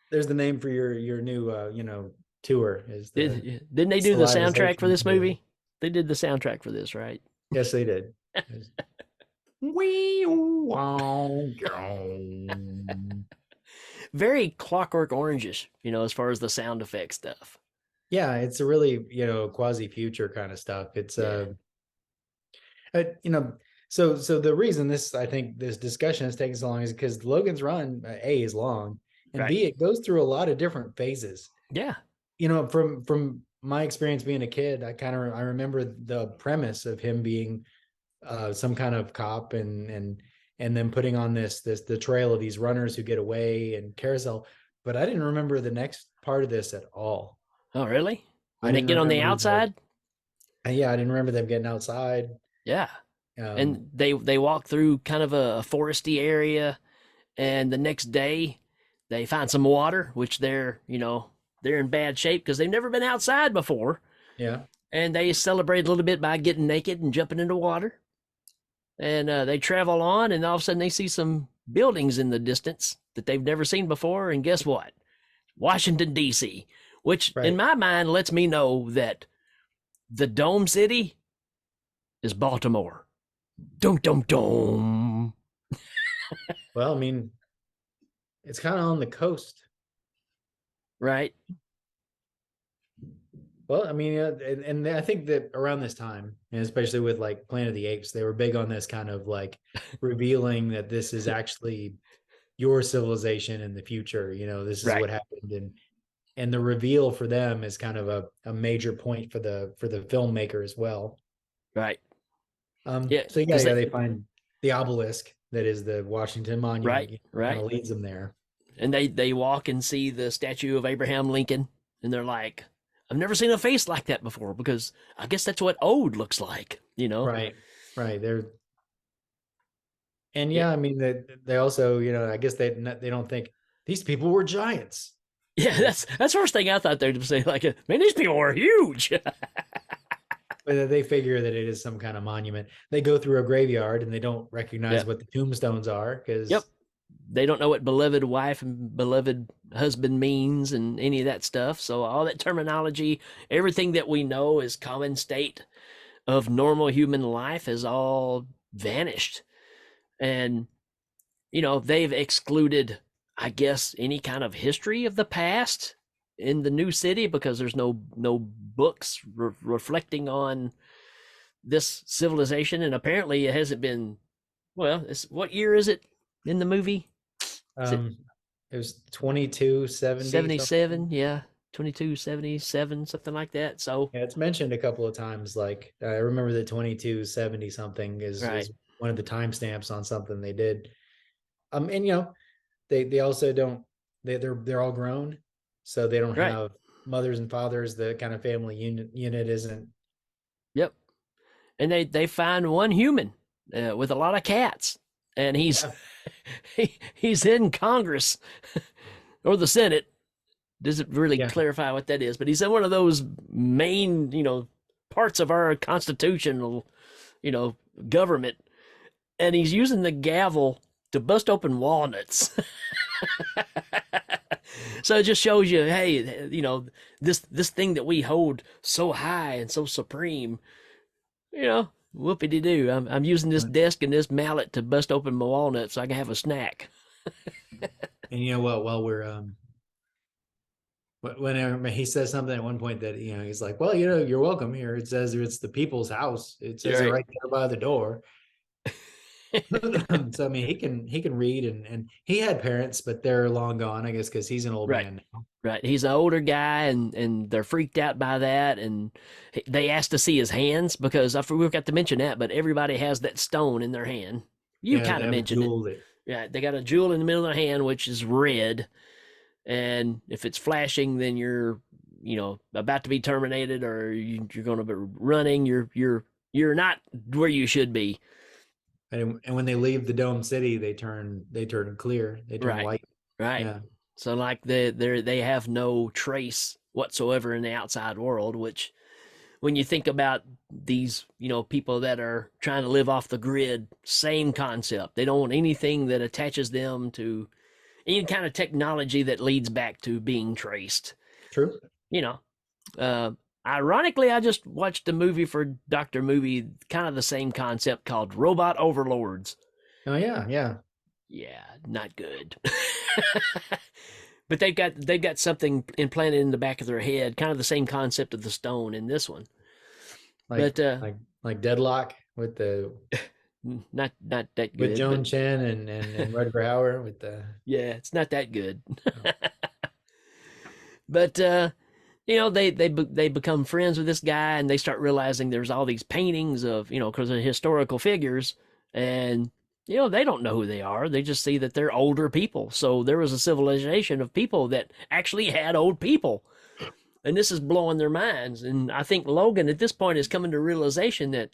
there's the name for your new tour is the Didn't they do the soundtrack for salivization this tour. movie? They did the soundtrack for this, right? Yes, they did. Wee, wow, Very Clockwork Oranges, as far as the sound effect stuff. yeah, it's a really quasi future kind of stuff. It's Yeah, uh, you know so the reason this I think this discussion is taking so long is because Logan's Run, A, is long, and right. B, it goes through a lot of different phases. Yeah, From my experience being a kid, I remember the premise of him being some kind of cop, and then putting on this the trail of these runners who get away and carousel. But I didn't remember the next part of this at all. oh, really? I When they didn't get on the remember outside? yeah, I didn't remember them getting outside. Yeah. um And they walk through kind of a foresty area, and the next day they find some water, which they're in bad shape because they've never been outside before. yeah. And they celebrate a little bit by getting naked and jumping into water. And they travel on, and all of a sudden they see some buildings in the distance that they've never seen before. And guess what? Washington, D.C., which in Right. my mind lets me know that the Dome City is Baltimore. Dum dum dum. Well, I mean, it's kind of on the coast. Right? Well, I mean, and I think that around this time, and especially with like Planet of the Apes, they were big on this kind of like revealing that this is actually your civilization in the future. This is Right. what happened, and the reveal for them is kind of a major point for the filmmaker as well. Right. Yeah, So yeah, because yeah, they find the obelisk that is the Washington Monument. right, Kind right, of leads them there. and they walk and see the statue of Abraham Lincoln, and they're like, I've never seen a face like that before, because I guess that's what old looks like, you know? Right, right. And Yeah, yeah, I mean they also, I guess they don't think these people were giants. yeah, You know, that's the first thing I thought they'd say. Like, man, these people are huge. but they figure that it is some kind of monument. They go through a graveyard and they don't recognize Yeah, what the tombstones are yep. because They don't know what beloved wife and beloved husband means and any of that stuff. So all that terminology, everything that we know is common state of normal human life has all vanished. And they've excluded, I guess, any kind of history of the past in the new city, because there's no books reflecting on this civilization. And apparently it hasn't been, well, what year is it in the movie? Is it um, it was 2270 something. 77? Yeah, 2277, something like that. So Yeah, it's mentioned a couple of times. Like I remember the 2270 something right, is one of the timestamps on something they did. And they also don't they're all grown, so they don't right, have mothers and fathers. The kind of family unit isn't. yep. And they find one human with a lot of cats, and he's Yeah, he's in Congress or the Senate. Doesn't really yeah, clarify what that is, but he's in one of those main, parts of our constitutional, you know, government, and he's using the gavel to bust open walnuts. So it just shows you, hey, this thing that we hold so high and so supreme, whoopity doo. I'm using this desk and this mallet to bust open my walnuts so I can have a snack. and you know what? While we're whenever he says something at one point that he's like, well, you're welcome here. It says it's the people's house. It says it Right. right there by the door. So I mean, he can read, and he had parents, but they're long gone, I guess, because he's an old Right. man now. Right. He's an older guy, and they're freaked out by that. And they asked to see his hands, because I forgot to mention that, but everybody has that stone in their hand. You Yeah, kind they of have a mentioned it. jewel that Yeah. They got a jewel in the middle of their hand, which is red. And if it's flashing, then you're, about to be terminated, or you're going to be running. You're not where you should be. and when they leave the dome city, they turn clear. They turn Right. white. Right. Yeah. So like they have no trace whatsoever in the outside world, which when you think about these, people that are trying to live off the grid, same concept. They don't want anything that attaches them to any kind of technology that leads back to being traced. True. You know, uh, ironically, I just watched a movie for Dr. Movie, kind of the same concept, called Robot Overlords. Oh yeah, yeah. Yeah, not good. But they've got something implanted in the back of their head, kind of the same concept of the stone in this one. Like But like Deadlock not that with good. Joan But Chen and Rutger Hauer with the yeah, it's not that good. oh, But they become friends with this guy, and they start realizing there's all these paintings of, because of historical figures, and they don't know who they are. They just see that they're older people. So there was a civilization of people that actually had old people, and this is blowing their minds. And I think Logan at this point is coming to realization that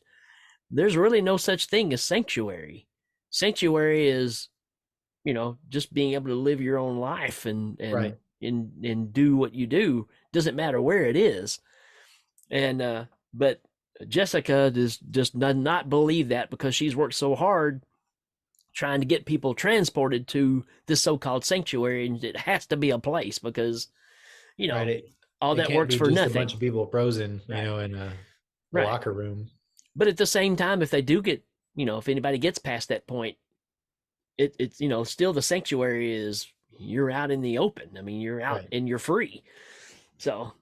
there's really no such thing as sanctuary. Sanctuary is, just being able to live your own life and and right. and and do what you do. Doesn't matter where it is. And but Jessica does not believe that, because she's worked so hard trying to get people transported to this so-called sanctuary, and it has to be a place, because you Right. know It, all it that can't works be for just a nothing. bunch of people frozen, Right. in a Right. locker room. But at the same time, if they do get, if anybody gets past that point, it's still the sanctuary is, you're out in the open. I mean, you're out Right. and you're free. So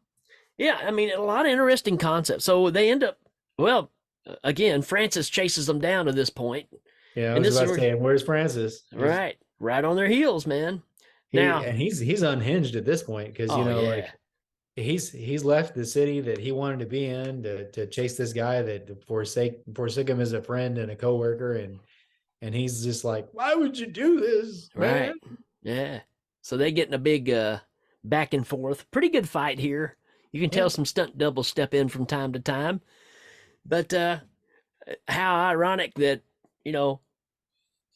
yeah, I mean, a lot of interesting concepts. So they end up, well, again, Francis chases them down to this point, Yeah, I and was this is about to say, and where's Francis? right on their heels, man. Now, He's unhinged at this point because oh yeah, he's left the city that he wanted to be in to chase this guy that forsake him as a friend and a coworker, and he's just like, why would you do this, man? Right. Yeah. So they get in a big back and forth. Pretty good fight here. You can tell Yeah, some stunt doubles step in from time to time. But how ironic that, you know,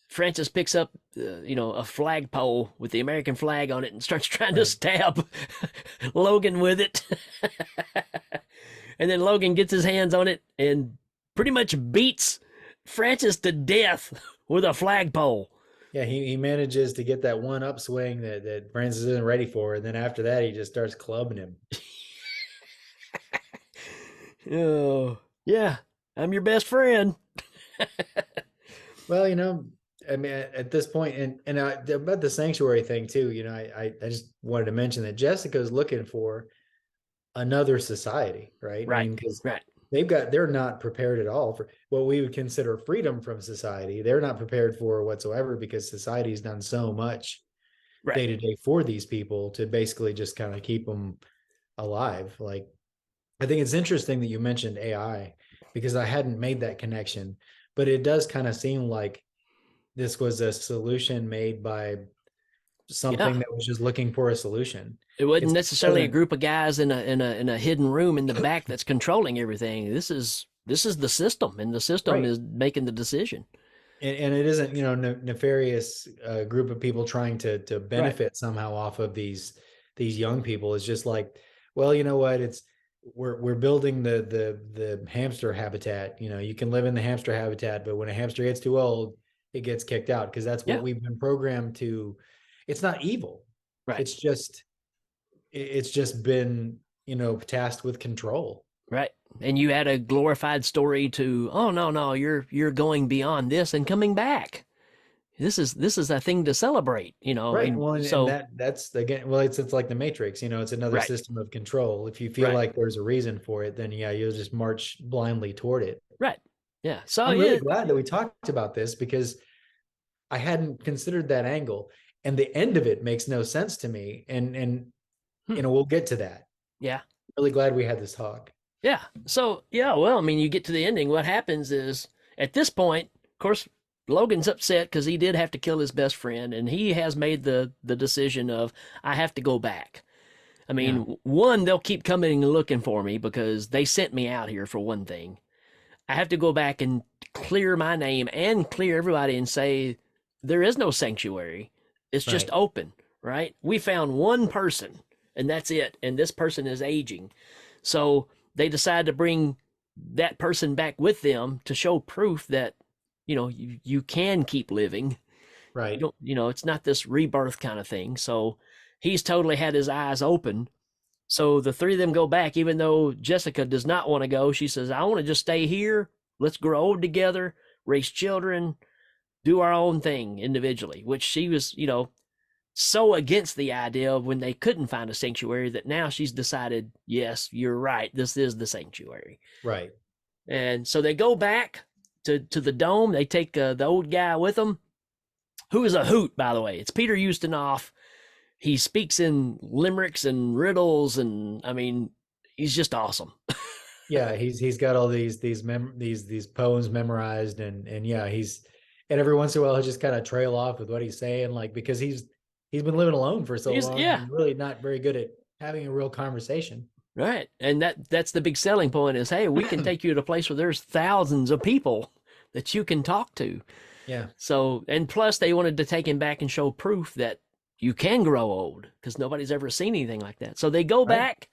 Francis picks up, a flagpole with the American flag on it and starts trying to right. stab Logan with it. And then Logan gets his hands on it and pretty much beats Francis to death with a flagpole. Yeah, he manages to get that one upswing that Francis isn't ready for, and then after that, he just starts clubbing him. Oh, yeah, I'm your best friend. Well, I mean, at this point, and about the sanctuary thing too, I just wanted to mention that Jessica's looking for another society, right? I Right, mean, because right, they're not prepared at all for what we would consider freedom from society. They're not prepared for whatsoever because society's done so much right. day to day for these people to basically just kind of keep them alive. Like, I think it's interesting that you mentioned AI because I hadn't made that connection, but it does kind of seem like this was a solution made by Yeah, something that was just looking for a solution. it wasn't It necessarily a doesn't, group of guys in a hidden room in the back that's controlling everything. This is the system, and the system right. is making the decision. And it isn't, nefarious group of people trying to Right. benefit somehow off of these young people. It's just like, well, you know what? We're building the hamster habitat. You can live in the hamster habitat, but when a hamster gets too old, it gets kicked out because that's what Yeah. we've been programmed to. It's not evil. Right. It's just it's just been, tasked with control. Right. And you add a glorified story to, oh no, no, you're going beyond this and coming back. This is a thing to celebrate, Right. and Well, and so that's again, well, it's like the Matrix, it's another right, system of control. If you feel right, like there's a reason for it, then yeah, you'll just march blindly toward it. right. Yeah. So I'm really yeah. glad that we talked about this because I hadn't considered that angle, and the end of it makes no sense to me. And Hmm, we'll get to that. yeah. Really glad we had this talk. Yeah. So yeah, well, I mean, you get to the ending. What happens is at this point, of course, Logan's upset because he did have to kill his best friend, and he has made the decision of I have to go back. I Yeah. mean, one, they'll keep coming and looking for me because they sent me out here for one thing. I have to go back and clear my name and clear everybody and say there is no sanctuary. It's just Right. open, right? We found one person and that's it. And this person is aging. So they decide to bring that person back with them to show proof that, you can keep living. You Right. don't, it's not this rebirth kind of thing. So he's totally had his eyes open. So the three of them go back, even though Jessica does not want to go. She says, I want to just stay here. Let's grow old together, raise children, do our own thing individually, which she was, so against the idea of when they couldn't find a sanctuary that now she's decided, yes, you're right. This is the sanctuary. Right. And so they go back to the dome. They take the old guy with them, who is a hoot, by the way. It's Peter Ustinov. He speaks in limericks and riddles, and I mean, he's just awesome. Yeah, he's got all these poems memorized, and yeah, and every once in a while he'll just kind of trail off with what he's saying, like because he's been living alone for so He's long, yeah, he's really not very good at having a real conversation. right. And that's the big selling point is, hey, we can take you to a place where there's thousands of people that you can talk to. Yeah. So, and plus they wanted to take him back and show proof that you can grow old because nobody's ever seen anything like that. So they go Right. back,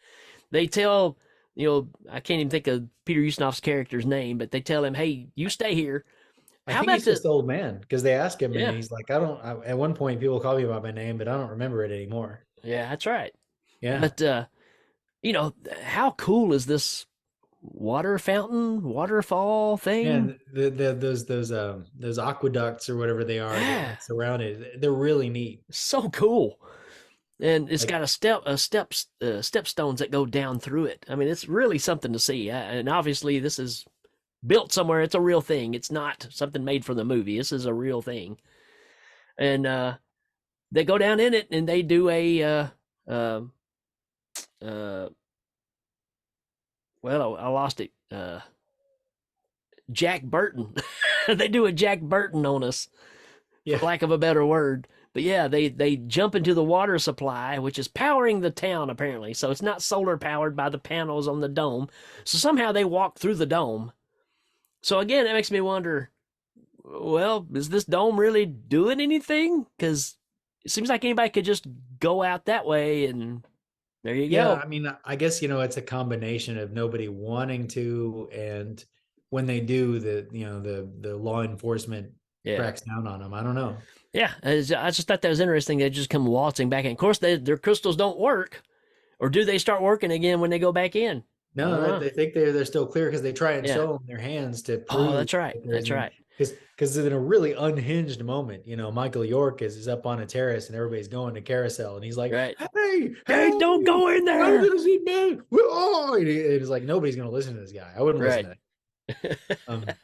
they tell, I can't even think of Peter Ustinov's character's name, but they tell him, hey, you stay here. I How think about he's the, just old man because they ask him and yeah, he's like, at one point people call me by my name, but I don't remember it anymore. yeah, that's right. Yeah. But, how cool is this water fountain, waterfall thing? And those aqueducts or whatever they are that Yeah, like surround it, they're really neat. so cool. And it's Like, got stepstones that go down through it. I mean, it's really something to see. And obviously, this is built somewhere. It's a real thing. It's not something made for the movie. This is a real thing. And they go down in it and they do a uh, well, I lost it. Jack Burton. They do a Jack Burton on us, for Yeah. lack of a better word. But yeah, they jump into the water supply, which is powering the town apparently. So it's not solar powered by the panels on the dome. So somehow they walk through the dome. So again, it makes me wonder, well, is this dome really doing anything? Because it seems like anybody could just go out that way, and there you Yeah, go. I mean, I guess it's a combination of nobody wanting to, and when they do, the law enforcement Yeah. cracks down on them. I don't know. Yeah, I just thought that was interesting. They just come waltzing back in. Of course, their crystals don't work, or do they start working again when they go back in? I don't No, know. they think they're still clear because they try and Yeah. show them their hands to Oh, prove that's right. that there That's isn't any. right. Because in a really unhinged moment, Michael York is up on a terrace and everybody's going to carousel, and he's like, Right. "Hey, Hey, don't hey, go in I'm there. gonna see man. Oh!" And it's like nobody's gonna listen to this guy. I wouldn't listen Right. to that.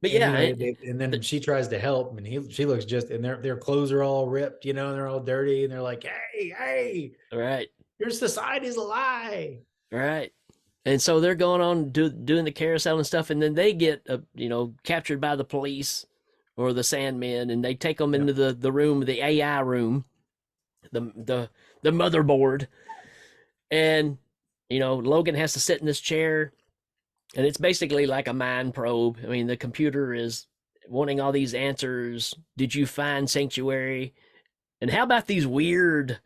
But And yeah, and then she tries to help, and she looks just, and their clothes are all ripped, and they're all dirty, and they're like, "Hey, right. your society's a lie." Right. And so they're going on doing the carousel and stuff, and then they get captured by the police or the Sandmen, and they take them Yeah, into the room, the AI room, the motherboard, and Logan has to sit in this chair, and it's basically like a mind probe. I mean, the computer is wanting all these answers. Did you find sanctuary? And how about these weird yeah.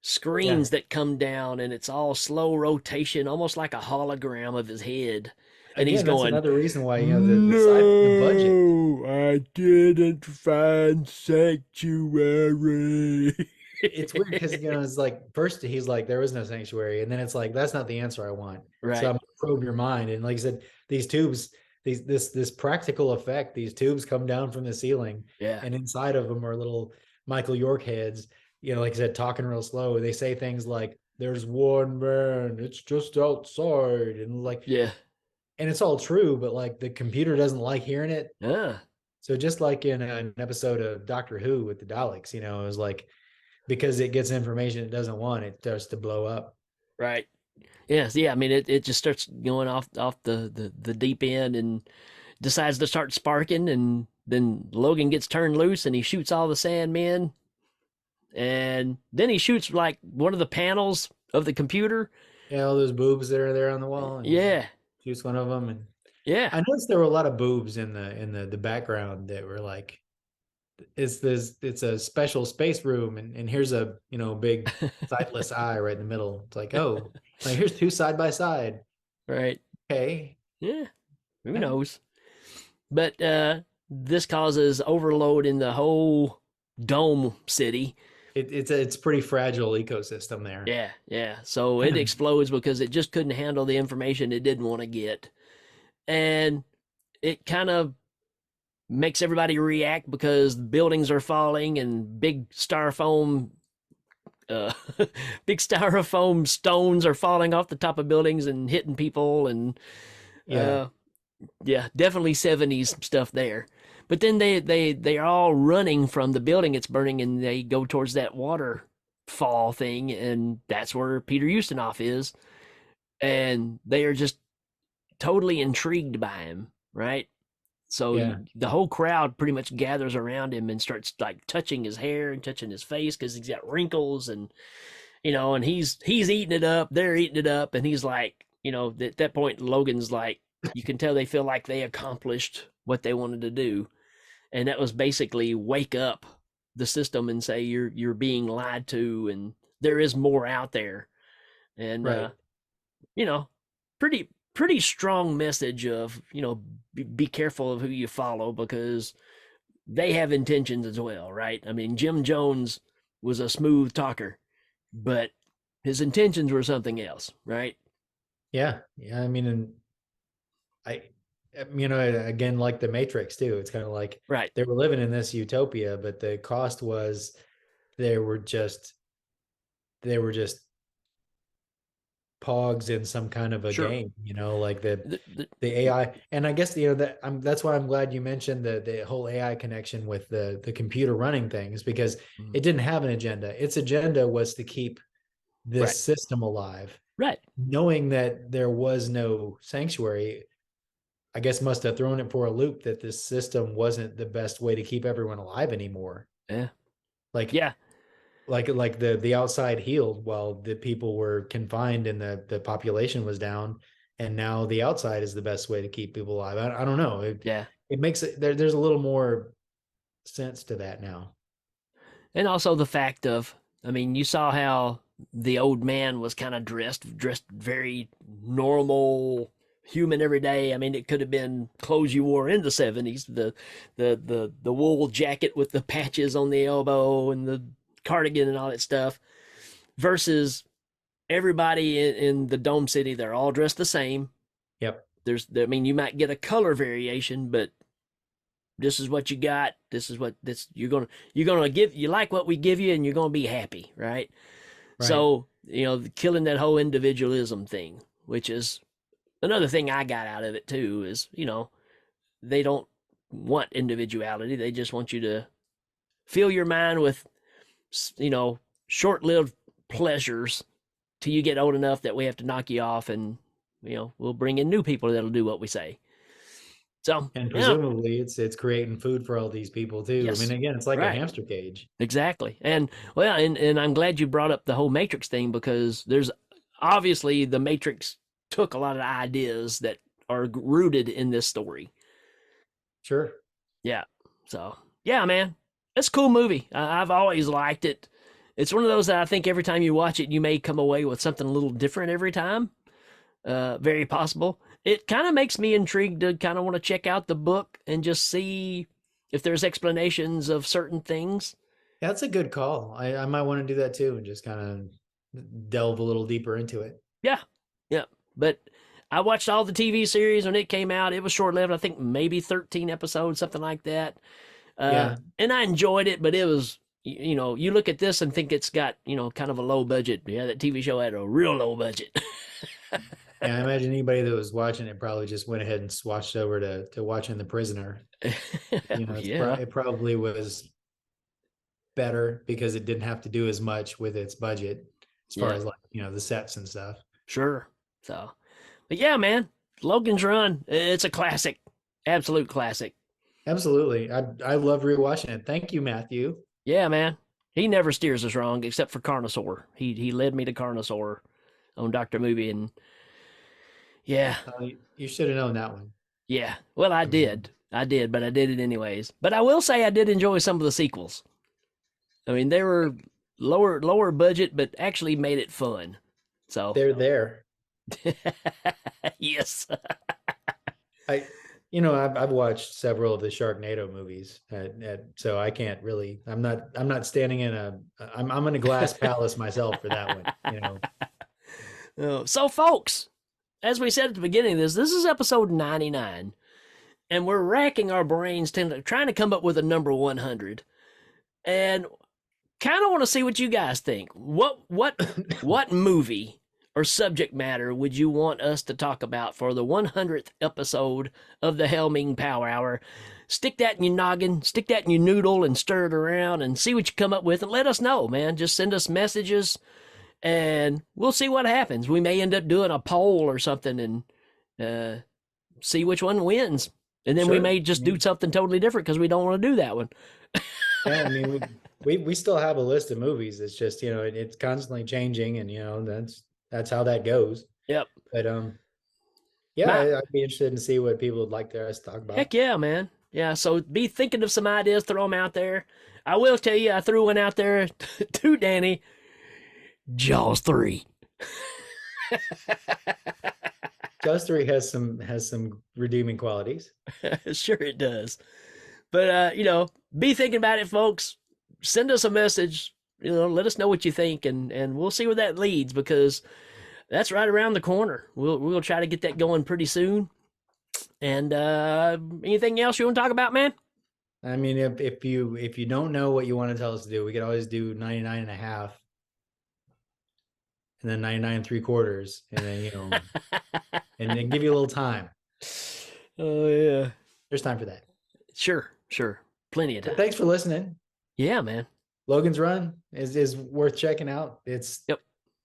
screens that come down, and it's all slow rotation, almost like a hologram of his head. And he's Again, that's going, another reason why the budget. no, I didn't find sanctuary. It's weird because it's like first he's like there is no sanctuary, and then it's like that's not the answer I want. So Right. I'm gonna probe your mind, and like I said, these tubes, this practical effect, these tubes come down from the ceiling, Yeah. and inside of them are little Michael York heads. Like I said, talking real slow. They say things like, "There's one man. It's just outside," and like, Yeah. and it's all true, but like the computer doesn't like hearing it. Ah, So just like in an episode of Doctor Who with the Daleks, it was like because it gets information it doesn't want, it starts to blow up. right. Yes. Yeah. I mean, it just starts going off the deep end and decides to start sparking. And then Logan gets turned loose and he shoots all the Sandmen. And then he shoots like one of the panels of the computer. Yeah, all those boobs that are there on the wall, and he Yeah. shoots one of them. And Yeah. I noticed there were a lot of boobs in the background that were like, it's a special space room, and here's a big sightless eye right in the middle. It's like, oh, like here's two side by side. Right. Okay. Yeah. Who Yeah. knows? But this causes overload in the whole dome city. It's pretty fragile ecosystem there. Yeah, yeah. So it explodes because it just couldn't handle the information it didn't want to get. And it kind of makes everybody react because buildings are falling and uh, big styrofoam stones are falling off the top of buildings and hitting people. And Yeah. uh, yeah, definitely 70s stuff there. But then they are all running from the building it's burning, and they go towards that waterfall thing, and that's where Peter Ustinov is, and they are just totally intrigued by him, right? So Yeah. the whole crowd pretty much gathers around him and starts like touching his hair and touching his face because he's got wrinkles, and and he's eating it up, they're eating it up, and he's like, at that point Logan's like, you can tell they feel like they accomplished what they wanted to do, and that was basically wake up the system and say you're being lied to, and there is more out there. And Right. you know pretty strong message of be careful of who you follow, because they have intentions as well, right? I mean, Jim Jones was a smooth talker, but his intentions were something else, right? Yeah. Yeah. I mean, and I, again, like the Matrix too. It's kind of like Right. they were living in this utopia, but the cost was they were just they were just pogs in some kind of a Sure. game, like the The AI. And I guess that's why I'm glad you mentioned the whole AI connection with the computer running things, because mm, it didn't have an agenda. Its agenda was to keep Right. this system alive, Right. knowing that there was no sanctuary. I guess must have thrown it for a loop that this system wasn't the best way to keep everyone alive anymore. Yeah. Like Yeah. like the outside healed while the people were confined and the population was down, and now the outside is the best way to keep people alive. I don't know. Yeah. It makes it there's a little more sense to that now. And also the fact of, I mean, you saw how the old man was kind of dressed very normal, human every day. I mean, it could have been clothes you wore in the '70s, the wool jacket with the patches on the elbow and the cardigan and all that stuff, versus everybody in the Dome City. They're all dressed the same. Yep. I mean, you might get a color variation, but this is what you got. This is what this you're gonna give. You like what we give you, and you're gonna be happy, right? Right. So killing that whole individualism thing, which is another thing I got out of it too, is they don't want individuality. They just want you to fill your mind with short-lived pleasures till you get old enough that we have to knock you off, and we'll bring in new people that'll do what we say. So And yeah, presumably it's creating food for all these people too. I mean, yes, again, it's like a right. hamster cage. Exactly. And well, and I'm glad you brought up the whole Matrix thing, because there's obviously the Matrix took a lot of ideas that are rooted in this story. Sure. Yeah. So, yeah, man. It's a cool movie. I've always liked it. It's one of those that I think every time you watch it, you may come away with something a little different every time. Very possible. It kind of makes me intrigued to kind of want to check out the book and just see if there's explanations of certain things. Yeah, that's a good call. I might want to do that too and just kind of delve a little deeper into it. Yeah, yeah. But I watched all the TV series when it came out. It was short lived. I think maybe 13 episodes, something like that. Yeah. And I enjoyed it, but it was, you look at this and think it's got, kind of a low budget. Yeah, that TV show had a real low budget. Yeah, I imagine anybody that was watching it probably just went ahead and swatched over to watching The Prisoner. Yeah, It probably was better because it didn't have to do as much with its budget as far yeah, as like, the sets and stuff. sure. So, but yeah, man, Logan's Run, it's a classic, absolute classic. Absolutely. I love rewatching it. Thank you, Matthew. Yeah, man. He never steers us wrong except for Carnosaur. He led me to Carnosaur on Dr. Movie, and yeah, You should have known that one. yeah. Well, I I mean, did. I did, but I did it anyways. But I will say I did enjoy some of the sequels. I mean, they were lower budget, but actually made it fun. So, they're there. yes. I, I've watched several of the Sharknado movies, so I can't really. I'm not standing in a. I'm in a glass palace myself for that one. So, folks, as we said at the beginning of this is episode 99, and we're racking our brains trying to come up with a number 100, and kind of want to see what you guys think. What movie or subject matter would you want us to talk about for the 100th episode of the Helming Power Hour? Stick that in your noggin, stick that in your noodle, and stir it around and see what you come up with, and let us know, man. Just send us messages, and we'll see what happens. We may end up doing a poll or something and see which one wins. And then we Sure. may just do something totally different because we don't want to do that one. Yeah, I mean, we still have a list of movies. It's just it's constantly changing, and that's how that goes. Yep. But yeah, My, I'd be interested to see what people would like us to talk about. heck yeah, man. Yeah, so be thinking of some ideas, throw them out there. I will tell you, I threw one out there to Danny. Jaws 3. Jaws 3 has some redeeming qualities. Sure it does. But be thinking about it, folks. Send us a message. Let us know what you think, and we'll see where that leads, because that's right around the corner. We'll try to get that going pretty soon. And anything else you want to talk about, man? I mean, if you don't know what you want to tell us to do, we could always do 99 and a half, and then 99 and three quarters, and then and then give you a little time. Oh yeah, There's time for that. sure, plenty of But time. thanks for listening. Yeah, man. Logan's Run is worth checking out. It's Yep.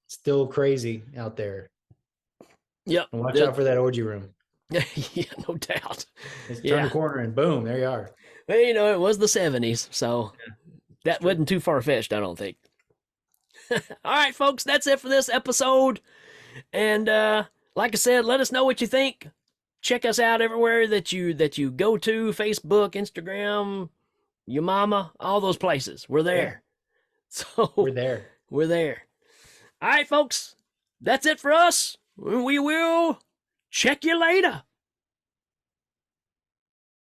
Still crazy out there. Yep. And watch out for that orgy room. Yeah, no doubt. Just turn Yeah. the corner and boom, there you are. Well, you know, it was the 70s, so that wasn't too far fetched, I don't think. All right, folks, that's it for this episode. And like I said, let us know what you think. Check us out everywhere that you go to, Facebook, Instagram, your mama, all those places. We're there. So We're there. we're there. All right, folks, that's it for us. We will check you later.